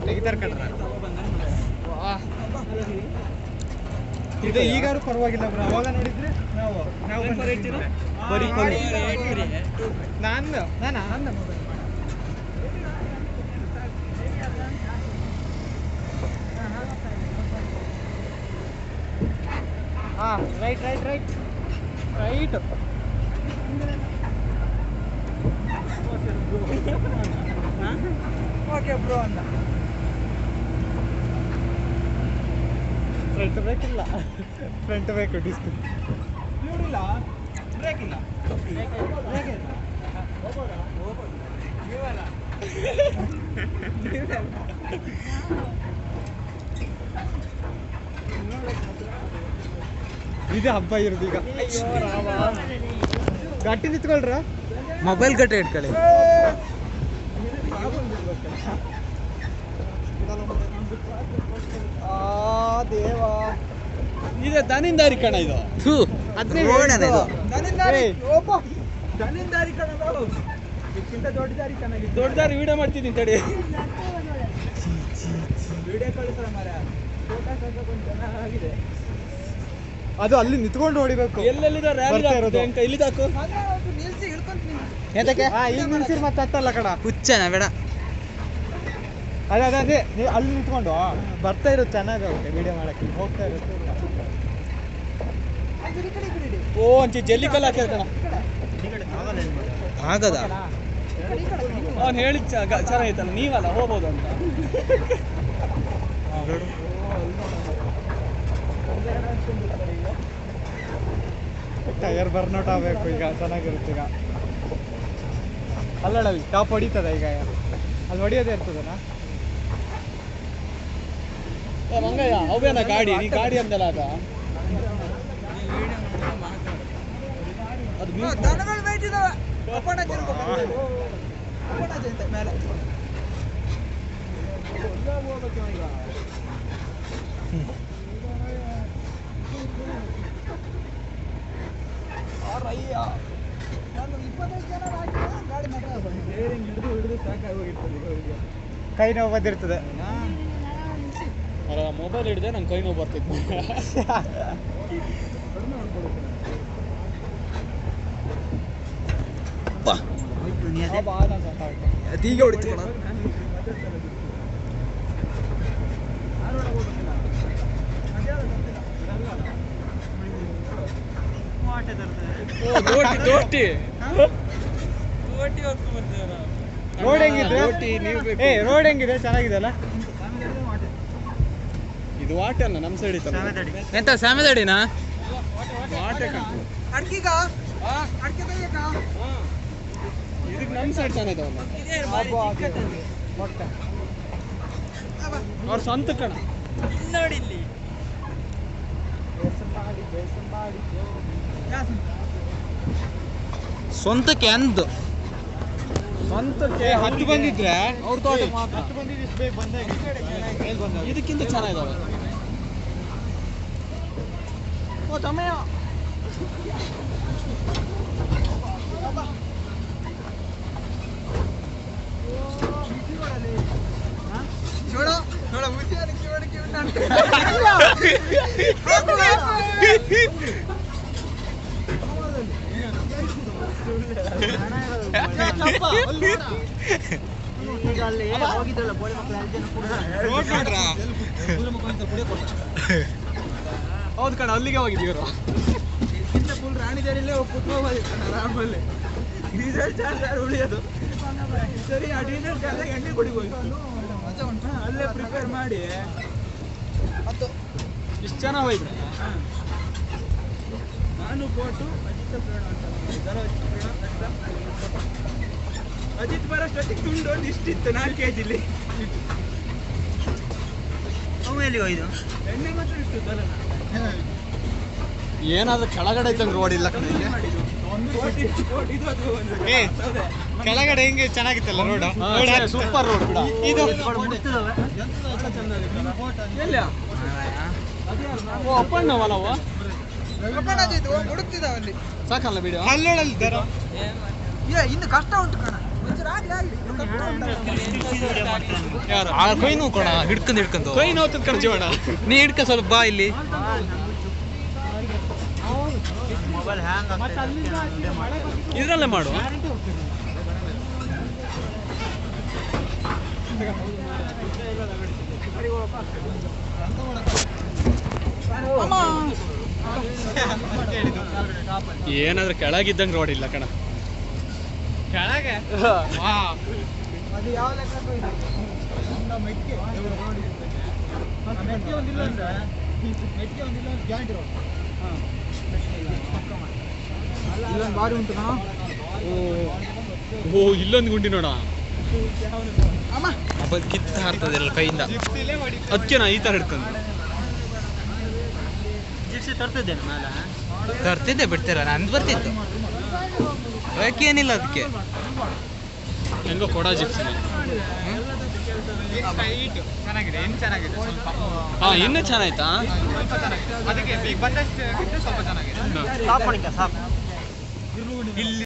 ತೆಗಿತಾರೆ ಕಣ್ರ. ಇದು ಈಗಾರು ಪರವಾಗಿಲ್ಲ ಬ್ರೋ. ಅವಾಗ ನೋಡಿದ್ರೆ ನಾವು ಬರೀ ನಾನು ಹಾಂ ರೈಟ್ ಓಕೆ ಬ್ರೋ ಅಂತ. ಫ್ರಂಟ್ ಬ್ರೇಕ್ ಇಲ್ಲ, ಫ್ರಂಟ್ ಬ್ರೇಕ್ ಡಿಸ್ಕ್ ಇಲ್ಲ, ಬ್ರೇಕ್ ಇಲ್ಲ, ಇದು ಹಬ್ಬ ಇರೋದು ಈಗ. ಗಟ್ಟಿ ನಿಂತ್ಕೊಳ್ರ, ಮೊಬೈಲ್ ಗಟ್ಟಿ ಇಟ್ಕೊಳ್ಳಿ. ದೇವಾ, ಇದು ದನಿಂದಾರಿ ಕಣ. ಇದು ದನಿಂದಾರಿ ಕಣ. ಇದಕ್ಕಿಂತ ದೊಡ್ಡ ದಾರಿ ಕಣ. ದೊಡ್ಡ ದಾರಿ ವಿಡಿಯೋ ಮಾಡ್ತಿದ್ದೀನಿ ತಡಿ. ವಿಡಿಯೋ ಕಳಿಸ್ರ ಮರ. ಚೆನ್ನಾಗಿದೆ. ಅದು ಅಲ್ಲಿ ನಿಂತ್ಕೊಂಡು ಹೊಡಿಬೇಕು. ಎಲ್ಲೆಲ್ಲಿದೆ ಇಲ್ಲಿ ತಾಕು ಇಲ್ಲಿ ನಿಲ್ಸಿರ್ ಮತ್ತೆ ಹತ್ತಲ್ಲ ಕಣ. ಹುಚ್ಚನ ಬೇಡ. ಅದೇ ನೀವು ಅಲ್ಲಿ ನಿಂತ್ಕೊಂಡು ಬರ್ತಾ ಇರೋದು ಚೆನ್ನಾಗುತ್ತೆ ವಿಡಿಯೋ ಮಾಡಕ್ಕೆ. ಹೋಗ್ತಾ ಇರುತ್ತೆ. ಓ ಒಂಚಿ ಜಲ್ಲಿ ಕಲ್ಲ ಹಾಕ್ಯಾರ ಕಣ. ಆಗದ ಅವ್ನು ಹೇಳಿದ್ ಚೆನ್ನಾಗಿತ್ತಲ್ಲ, ನೀವಲ್ಲ ಹೋಗ್ಬೋದು ಅಂತ. ಟೈರ್ ಬರ್ನೌಟ್ ಆಗಬೇಕು ಈಗ. ಚೆನ್ನಾಗಿರುತ್ತೆ ಈಗ. ಅಲ್ಲಡವಿ ಟಾಪ್ ಹೊಡಿತದ ಈಗ. ಅಲ್ಲಿ ಹೊಡಿಯೋದೇ ಇರ್ತದನ. ಮಂಗಯ್ಯ ಅವೇನ ಗಾಡಿ, ನೀ ಗಾಡಿ ಅಂದಲ್ಲ ಅದ. ಅದು ದನಗಳು ಬೇಯ್ತಿದಾವೆ. ಕೈ ನೋವು ಬಂದಿರ್ತದೆ. ಮೊಬೈಲ್ ಹಿಡಿದೆ ನಂಗೆ ಕೈ ನೋವು ಬರ್ತಿತ್ತು. ಅದೀಗ ಹೊಡಿತು. ರೋಡ್ ಹೆಂಗಿದೆ? ರೋಡ್ ಹೆಂಗಿದೆ? ಚೆನ್ನಾಗಿದೆ ಅಲ್ಲ ಇದು. ವಾಟೆಲ್ಲ ನಮ್ಮ ಸೈಡ್ ಇತ್ತು. ಎಂತ ಸಾಮೆದಡಿನಾ? ಇದಕ್ಕೆ ನಮ್ಮ ಸೈಡ್ ಚೆನ್ನಾಗಿದ್ದಾವಲ್ಲ. ಅವ್ರ ಸ್ವಂತ ಕಣ ನೋಡಿ. ಇಲ್ಲಿ ಸ್ವಂತಕ್ಕೆ ಅಂದು ಸ್ವಂತಕ್ಕೆ 10 ಬಂದಿದ್ರೆ ಅವ್ರ ತೋಟ 10 ಬಂದಿದ್ದು ಇದಕ್ಕಿಂತ ಚೆನ್ನಾಗಿದ್ದಾವೆ. ಓ ತಮ್ಮಯ್ಯ ಹೌದು ಕಣ, ಅಲ್ಲಿಗೆ ಹೋಗಿದ್ದೀವಿ. ಫುಲ್ ರಾಣಿದೇರಿಲ್ಲೇ ಆರಾಮಲ್ಲಿ ಡೀಸೆಲ್ ಚಾರ್ಜ್ ಉಳಿಯೋದು. ಸರಿ, ಆ ಡೀಸೆಲ್ ಚಾರ್ಜ್ ಎಣ್ಣೆ ಕುಡಿಬೋದು. ಅಲ್ಲೇ ಪ್ರಿಪೇರ್ ಮಾಡಿ ಮತ್ತು ಇಷ್ಟು ಚೆನ್ನಾಗಿ ಹೋಯ್ತು. ನಾನು ಬೋಟು ಅಜಿತ್ ಬರೋಷ್ಟೊತ್ತಿಗೆ ತುಂಡು ಒಂದು ಇಷ್ಟಿತ್ತು 4 kg. ಎಲ್ಲಿ ಹೋಯ್ತು? ಎಣ್ಣೆ ಮಾತ್ರ ಇಷ್ಟು ಬರಲ್ಲ. ಏನಾದ್ರೂ ಕೆಳಗಡೆ ಐತಂಗ್ ರೋಡ್ ಇಲ್ಲ. ಕೆಳಗಡೆ ಹೆಂಗೆ ಚೆನ್ನಾಗಿತ್ತಲ್ಲ ರೋಡ್. ಸೂಪರ್ ರೋಡ್ ಬಿಡ. ಇದು ಅಪ್ಪಣ್ಣವಲ್ಲವ ಸಾಕಲ್ಲ ಬಿಡು. ಅಲ್ಲೋಳಲ್ಲಿ ಇನ್ನು ಕಷ್ಟ ಉಂಟು ಕಣ. ಯಾರು ಕೈ ನೋವು ಕೊಡ ಹಿಡ್ಕೊಂಡು ಕೈ ನೋವು ಕಣ ಜೀವನ. ನೀ ಹಿಡ್ಕ ಸ್ವಲ್ಪ ಬಾ ಇಲ್ಲಿ. ಇದ್ರಲ್ಲೇ ಮಾಡು. ಏನಾದ್ರೂ ಕೆಳಗಿದ್ದಂಗೆ ರೋಡ್ ಇಲ್ಲ ಕಣ. ಕೆಳಗೆ ಅದು ಯಾವ ಲೆಕ್ಕ ಮೆಟ್ಗೆ ಒಂದಿಲ್ಲ ಅಂದ್ರೆ ಮೆಟ್ಗೆ ಒಂದಿಲ್ಲ ಜಾಯಿಂಟ್ ರೋಡ್ ಇಲ್ಲೊಂದು ಬಾರಿ ಉಂಟು ಕಣ. ಓ ಇಲ್ಲೊಂದು ಗುಂಡಿ ನೋಡ. ಕಿತ್ತ ಹಾರ್ತದೆ ಎಲ್ಲ ಕೈಯಿಂದ. ಅದಕ್ಕೆ ನಾ ಈ ತರ ಹಿಡ್ಕೊಂಡು ತರ್ತಿದ್ದೆ ಬಿಡ್ತೀರ. ನಂದು ಬರ್ತಿತ್ತು ಏನಿಲ್ಲ ಅದಕ್ಕೆ. ಹೆಂಗೋ ಕೊಡ ಜಿಪ್ಸಿ ಚೆನ್ನಾಗಿದೆ. ಇನ್ನು ಚೆನ್ನಾಗಿದೆ ಸ್ವಲ್ಪ. ಹಾ ಇನ್ನೂ ಚೆನ್ನಾಯ್ತಾ? ಅದಕ್ಕೆ ಈಗ ಬಂದಷ್ಟು ಸ್ವಲ್ಪ ಚೆನ್ನಾಗಿದೆ. ಇಲ್ಲಿ